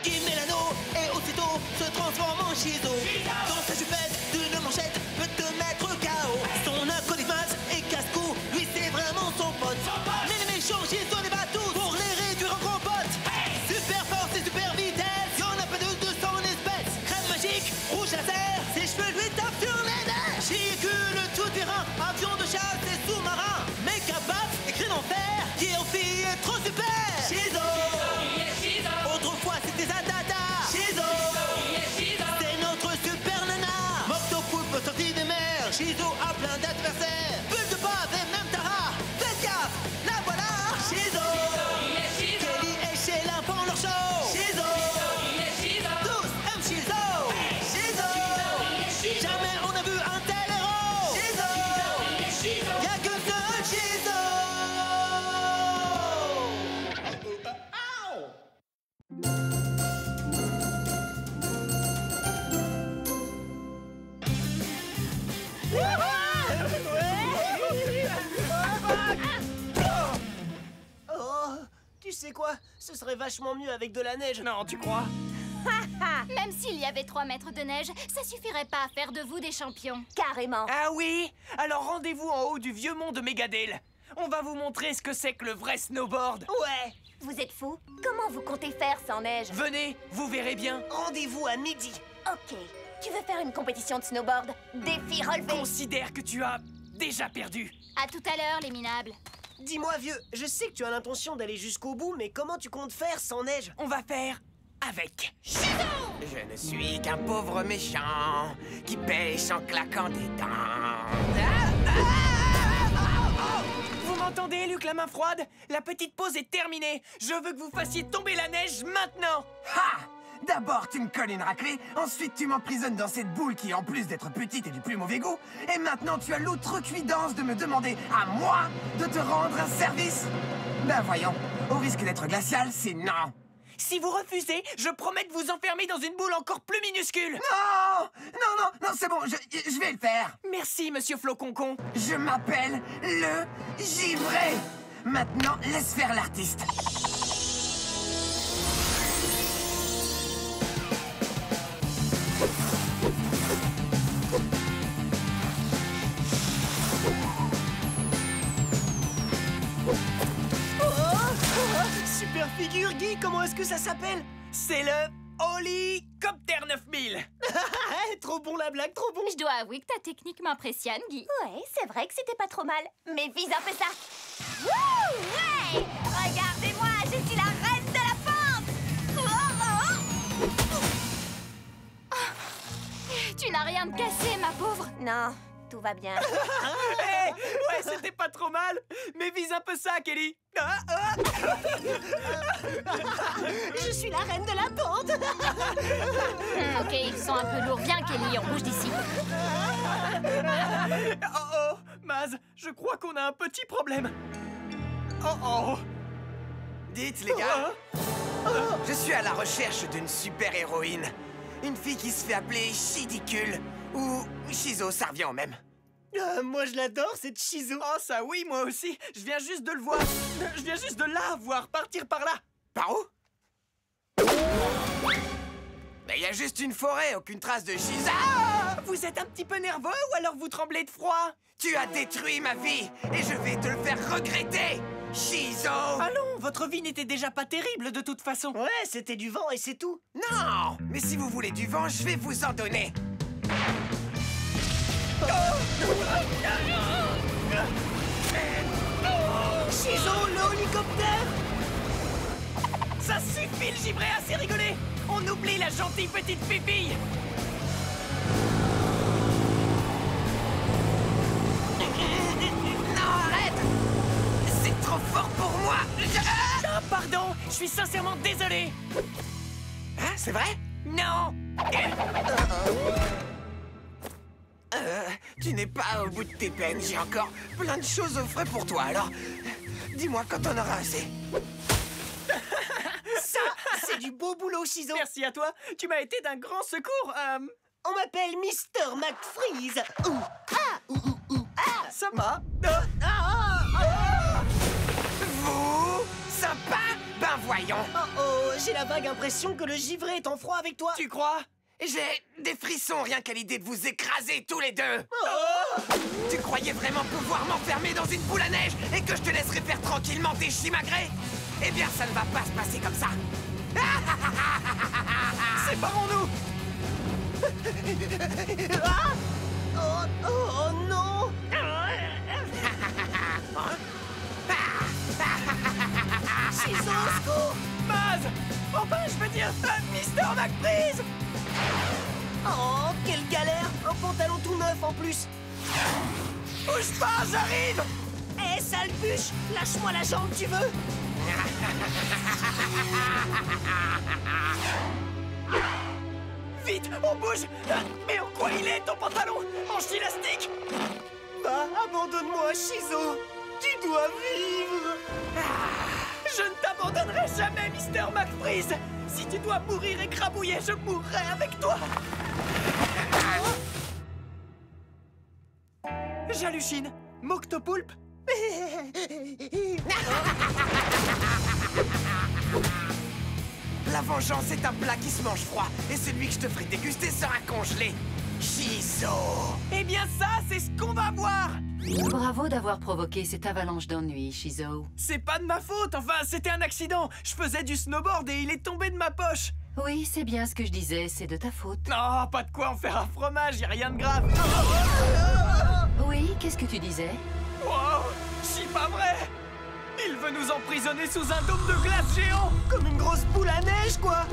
Il met l'anneau et aussitôt se transforme en Shizo. Dans sa jupette d'une manchette peut te mettre KO. Son acolyte et casse-cou, lui c'est vraiment son pote. Mais les méchants Shizo les bat tous pour les réduire en compote. Super force et super vitesse, y'en a pas de son espèce. Crème magique, rouge laser, ses cheveux lui tapent sur les nerfs. Véhicule tout terrain, avion de chasse et sous-marin. Méca baff et cri d'enfer, qui en fille est trop super. Shizo, autrefois c'était Zadada. Shizo, c'est notre super nana. Moctopoulpe sorti des mers, Shizo a plein d'adversaires. Bulle de base et même Tara, faites gaffe, la voilà. Shizo, Kelly et Sheila font leur show. Shizo, tous aiment Shizo. Shizo, jamais on a vu un tel héros. Shizo, y'a que seul Shizo. Oh, tu sais quoi? Ce serait vachement mieux avec de la neige. Non, tu crois? Même s'il y avait 3 mètres de neige, ça suffirait pas à faire de vous des champions. Carrément. Ah oui? Alors rendez-vous en haut du vieux mont de Megadale. On va vous montrer ce que c'est que le vrai snowboard. Ouais, Vous êtes fous? Comment vous comptez faire sans neige? Venez, vous verrez bien. rendez-vous à midi. Ok. Tu veux faire une compétition de snowboard? Défi relevé. Considère que tu as déjà perdu. À tout à l'heure, les minables. Dis-moi, vieux, je sais que tu as l'intention d'aller jusqu'au bout, mais comment tu comptes faire sans neige? On va faire avec. Je ne suis qu'un pauvre méchant qui pêche en claquant des dents. Vous m'entendez, Luc la main froide? La petite pause est terminée. Je veux que vous fassiez tomber la neige maintenant. Ha! D'abord, tu me colles une raclée, ensuite tu m'emprisonnes dans cette boule qui, en plus d'être petite, est du plus mauvais goût, et maintenant tu as l'outrecuidance de me demander, à moi, de te rendre un service? Ben voyons, au risque d'être glacial, c'est non. Si vous refusez, je promets de vous enfermer dans une boule encore plus minuscule. Non! Non, c'est bon, je vais le faire. Merci, monsieur Floconcon. Je m'appelle le givré. Maintenant, laisse faire l'artiste. Super figure, Guy, comment est-ce que ça s'appelle? C'est le Holicopter 9000. Trop bon la blague, trop bon. Je dois avouer que ta technique m'impressionne, Guy. Ouais, c'est vrai que c'était pas trop mal. Mais vise un peu ça. Wouh! Ouais! Regardez-moi, je suis la reine de la pente! Tu n'as rien de cassé, ma pauvre. Non, tout va bien. Hey, ouais, c'était pas trop mal. Mais vise un peu ça, Kelly. Je suis la reine de la pente. Ok, ils sont un peu lourds. Viens, Kelly, on bouge d'ici. Oh, Maz, je crois qu'on a un petit problème. Oh. Dites, les gars, je suis à la recherche d'une super-héroïne. Une fille qui se fait appeler Chidicule, ou Shizo, ça revient au même. Moi je l'adore, cette Shizu. Oh, ça oui, moi aussi. Je viens juste de le voir. Je viens juste de la voir partir par là. Par où? Mais il y a juste une forêt, aucune trace de Shizu. Ah, vous êtes un petit peu nerveux ou alors vous tremblez de froid? Tu as détruit ma vie, et je vais te le faire regretter, Shizu. Allons, votre vie n'était déjà pas terrible de toute façon. Ouais, c'était du vent et c'est tout. Non, mais si vous voulez du vent, je vais vous en donner. Shizu, le hélicoptère. Ça suffit, le givré, assez rigolé. On oublie la gentille petite pipille. Non, arrête! C'est trop fort pour moi. Ah, pardon, je suis sincèrement désolé. Hein, c'est vrai? Non. Tu n'es pas au bout de tes peines, j'ai encore plein de choses au frais pour toi, alors dis-moi quand on aura assez. Ça, c'est du beau boulot, Shizu. Merci à toi, tu m'as été d'un grand secours. On m'appelle Mr. McFreeze. Ça va. Vous? Sympa? Ben voyons. Oh, j'ai la vague impression que le givré est en froid avec toi. Tu crois? J'ai des frissons rien qu'à l'idée de vous écraser tous les deux. Oh! Tu croyais vraiment pouvoir m'enfermer dans une boule à neige et que je te laisserais faire tranquillement tes chimagrées? Eh bien, ça ne va pas se passer comme ça. Séparons-nous! Ah! Oh non! Chizo, au secours! Baz! Enfin, je veux dire, Mister McFreeze! Oh, quelle galère! Un pantalon tout neuf en plus! Bouge pas, j'arrive! Eh, sale bûche! Lâche-moi la jambe, tu veux? Vite, on bouge! Mais en quoi il est, ton pantalon? En élastique? Bah, abandonne-moi, Chizo! Tu dois vivre! Je ne t'abandonnerai jamais, Mister McFreeze! Si tu dois mourir écrabouillé, je mourrai avec toi! J'hallucine! Moctopoulpe? La vengeance est un plat qui se mange froid, et celui que je te ferai déguster sera congelé. Chizo! Eh bien ça, c'est ce qu'on va voir! Bravo d'avoir provoqué cette avalanche d'ennui, Chizo. C'est pas de ma faute, enfin, c'était un accident! Je faisais du snowboard et il est tombé de ma poche! Oui, c'est bien ce que je disais, c'est de ta faute. Non, pas de quoi en faire un fromage, y a rien de grave! Oui, qu'est-ce que tu disais? Wow! C'est pas vrai! Il veut nous emprisonner sous un dôme de glace géant! Comme une grosse boule à neige, quoi!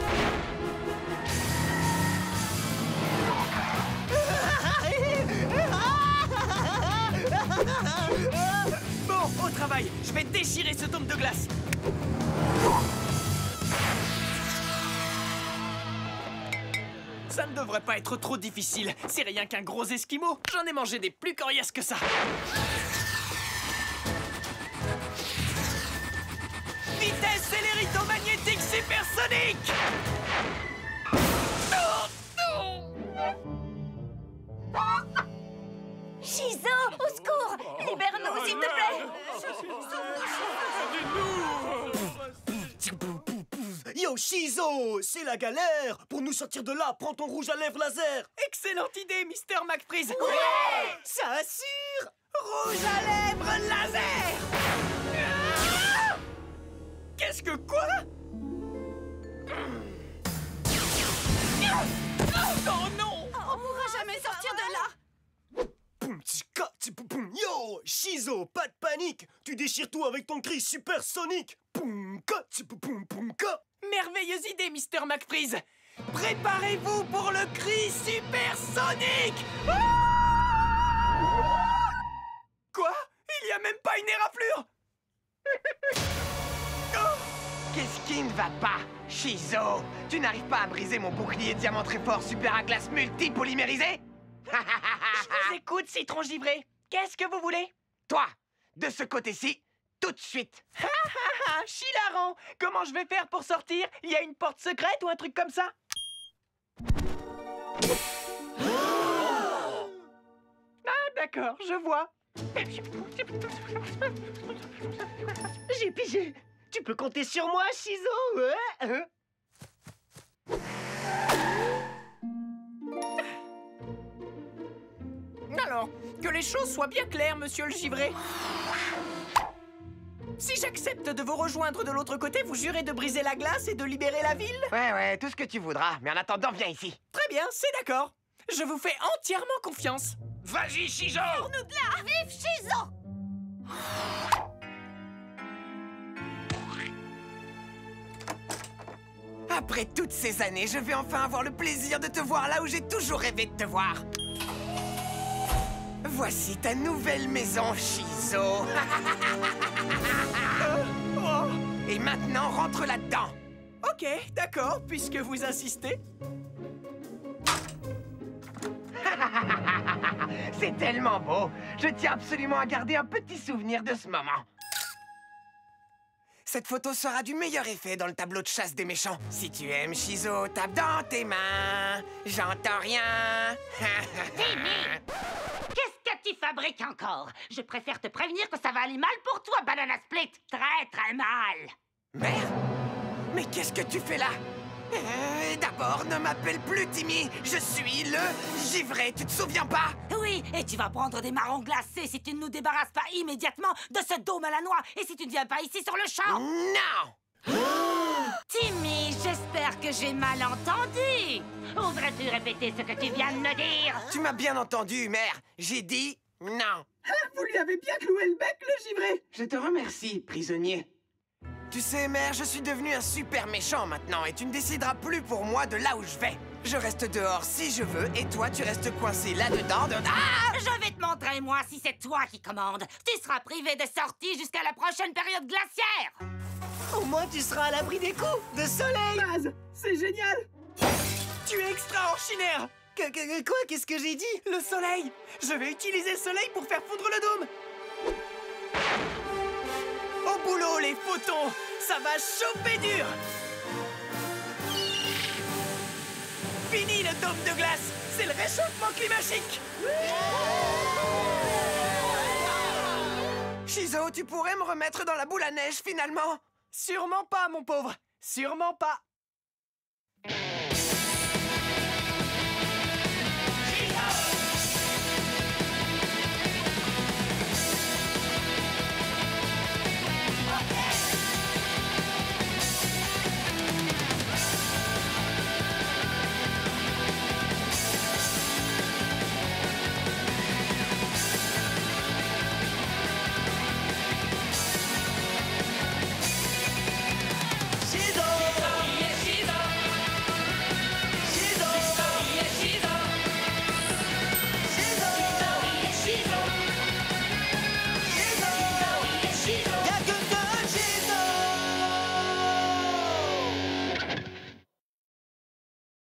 Bon, au travail! Je vais déchirer ce dôme de glace! Ça ne devrait pas être trop difficile. C'est rien qu'un gros esquimau. J'en ai mangé des plus coriaces que ça. Vitesse électromagnétique supersonique! Chizo, au secours! Libère-nous, s'il te plaît! Yo, Chizo! C'est la galère! Pour nous sortir de là, prends ton rouge à lèvres laser! Excellente idée, Mister McFreeze! Ouais! Ça assure! Rouge à lèvres laser! Ah! Qu'est-ce que quoi? Oh non! On pourra jamais sortir de là! Poum, tchika, tchipoum. Yo, Chizo, pas de panique! Tu déchires tout avec ton cri supersonique! Poum, ka, tchipoum, poum, ka. Merveilleuse idée, Mister McFreeze! Préparez-vous pour le cri supersonique! Ah! Quoi? Il n'y a même pas une éraflure! Oh! Qu'est-ce qui ne va pas? Chizo, tu n'arrives pas à briser mon bouclier diamant très fort super à glace multipolymérisé? Je vous écoute, citron givré. Qu'est-ce que vous voulez? Toi, de ce côté-ci, tout de suite. Ah, Chilarant! Comment je vais faire pour sortir? Il y a une porte secrète ou un truc comme ça? Ah, d'accord, je vois. J'ai pigé! Tu peux compter sur moi, Chizo! Ouais. Alors, que les choses soient bien claires, monsieur le givré. Si j'accepte de vous rejoindre de l'autre côté, vous jurez de briser la glace et de libérer la ville? Ouais, tout ce que tu voudras. Mais en attendant, viens ici. Très bien, c'est d'accord. Je vous fais entièrement confiance. Vas-y, Chizo! Nous de là! Vive Chizo! Après toutes ces années, je vais enfin avoir le plaisir de te voir là où j'ai toujours rêvé de te voir. Voici ta nouvelle maison, Chizo. Oh. Et maintenant, rentre là-dedans. Ok, d'accord, puisque vous insistez. C'est tellement beau. Je tiens absolument à garder un petit souvenir de ce moment. Cette photo sera du meilleur effet dans le tableau de chasse des méchants. Si tu aimes Chizo, tape dans tes mains. J'entends rien. Qu'est-ce que tu fabriques encore? Je préfère te prévenir que ça va aller mal pour toi, Banana Split. Très, très mal. Merde! Mais qu'est-ce que tu fais là? D'abord, ne m'appelle plus Timmy. Je suis le givré, tu te souviens pas? Oui, et tu vas prendre des marrons glacés si tu ne nous débarrasses pas immédiatement de ce dôme à la noix et si tu ne viens pas ici sur le champ. Non! Timmy, j'espère que j'ai mal entendu. Oserais-tu répéter ce que tu viens de me dire? Tu m'as bien entendu, mère. J'ai dit non. Vous lui avez bien cloué le bec, le givré. Je te remercie, prisonnier. Tu sais, mère, je suis devenu un super méchant maintenant et tu ne décideras plus pour moi de là où je vais. Je reste dehors si je veux et toi, tu restes coincé là-dedans de... Ah! Je vais te montrer, moi, si c'est toi qui commandes. Tu seras privé de sortie jusqu'à la prochaine période glaciaire. Au moins, tu seras à l'abri des coups de soleil. Baz, c'est génial. Tu es extraordinaire. Quoi? Qu'est-ce que j'ai dit? Le soleil. Je vais utiliser le soleil pour faire fondre le dôme. Au boulot, les photons. Ça va chauffer dur. Fini le dôme de glace. C'est le réchauffement climatique. Shizo, tu pourrais me remettre dans la boule à neige finalement? Sûrement pas, mon pauvre. Sûrement pas.